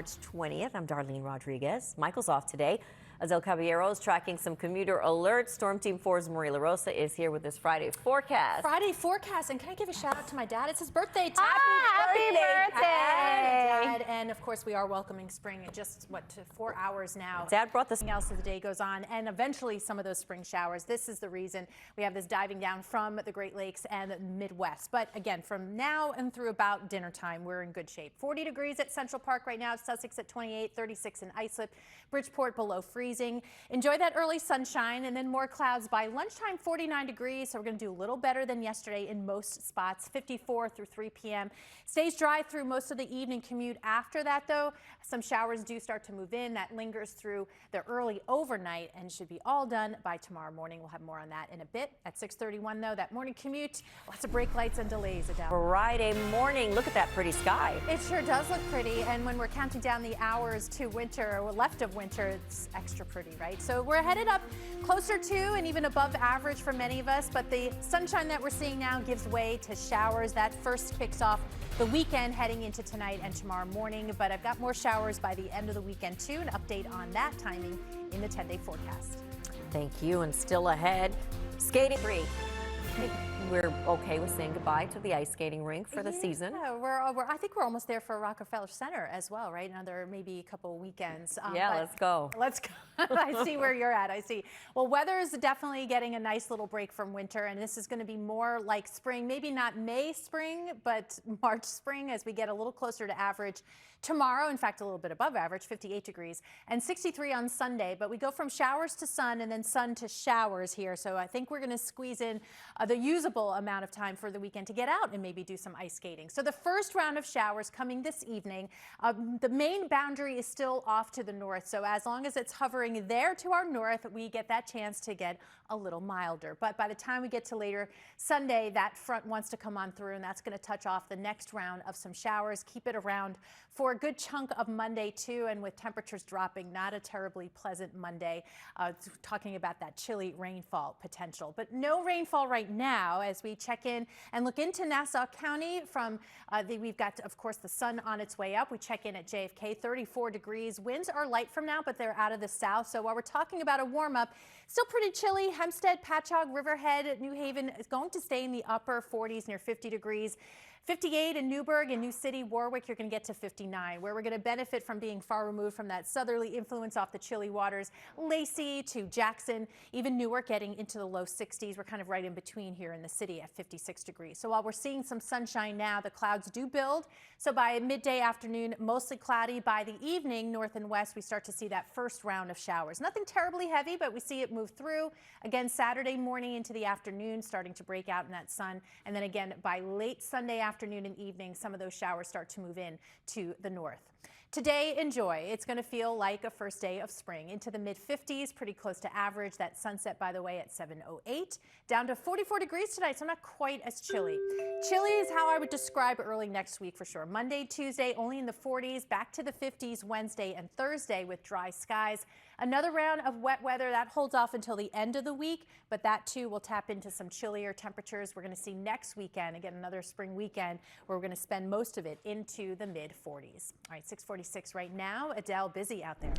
March 20th. I'm Darlene Rodriguez. Michael's off today. Adele Caballero is tracking some commuter alerts. Storm Team 4's Marie Larosa is here with this Friday forecast. Friday forecast, and can I give a shout out to my dad? It's his birthday. Happy birthday! Dad. And of course, we are welcoming spring in just, what, 4 hours now. Dad brought this. Else as the day goes on, and eventually some of those spring showers. This is the reason we have this diving down from the Great Lakes and the Midwest. But again, from now and through about dinner time, we're in good shape. 40 degrees at Central Park right now, Sussex at 28, 36 in Islip, Bridgeport below freezing. Enjoy that early sunshine, and then more clouds by lunchtime. 49 degrees, so we're going to do a little better than yesterday in most spots. 54 through 3 p.m. Stays dry through most of the evening commute. After that, though, some showers do start to move in. That lingers through the early overnight and should be all done by tomorrow morning. We'll have more on that in a bit. At 6:31, though, that morning commute, lots of brake lights and delays. Adele. Friday morning, look at that pretty sky. It sure does look pretty, and when we're counting down the hours to winter, or left of winter, it's extra pretty, right? So we're headed up closer to and even above average for many of us, but the sunshine that we're seeing now gives way to showers. That first kicks off the weekend heading into tonight and tomorrow morning, but I've got more showers by the end of the weekend too. An update on that timing in the 10-day forecast. Thank you, and still ahead, skating free. We're okay with saying goodbye to the ice skating rink for the season. I think we're almost there for Rockefeller Center as well, right? Another maybe a couple weekends. Let's go. Let's go. I see where you're at. I see. Well, weather is definitely getting a nice little break from winter, and this is going to be more like spring, maybe not May spring, but March spring as we get a little closer to average tomorrow. In fact, a little bit above average, 58 degrees, and 63 on Sunday. But we go from showers to sun and then sun to showers here. So I think we're going to squeeze in the usable amount of time for the weekend to get out and maybe do some ice skating. So the first round of showers coming this evening. The main boundary is still off to the north. So as long as it's hovering there to our north, we get that chance to get a little milder. But by the time we get to later Sunday, that front wants to come on through, and that's going to touch off the next round of some showers. Keep it around for a good chunk of Monday too, and with temperatures dropping, not a terribly pleasant Monday. Talking about that chilly rainfall potential, but no rainfall right now as we check in and look into Nassau County. From we've got, of course, the sun on its way up. We check in at JFK, 34 degrees. Winds are light from now, but they're out of the south. So while we're talking about a warm up, still pretty chilly. Hempstead, Patchogue, Riverhead, New Haven is going to stay in the upper 40s, near 50 degrees. 58 in Newburgh and New City, Warwick, you're going to get to 59. Where we're going to benefit from being far removed from that southerly influence off the chilly waters. Lacey to Jackson, even Newark getting into the low 60s. We're kind of right in between here in the city at 56 degrees. So while we're seeing some sunshine now, the clouds do build. So by midday afternoon, mostly cloudy. By the evening, north and west, we start to see that first round of showers. Nothing terribly heavy, but we see it move through. Again, Saturday morning into the afternoon, starting to break out in that sun. And then again, by late Sunday afternoon and evening, some of those showers start to move in to the north. Today, enjoy. It's going to feel like a first day of spring. Into the mid-50s, pretty close to average. That sunset, by the way, at 7:08. Down to 44 degrees tonight, so not quite as chilly. Chilly is how I would describe early next week for sure. Monday, Tuesday, only in the 40s. Back to the 50s Wednesday and Thursday with dry skies. Another round of wet weather that holds off until the end of the week, but that too will tap into some chillier temperatures. We're going to see next weekend, again, another spring weekend where we're going to spend most of it into the mid-40s. All right, 6:46 right now. Adele, busy out there.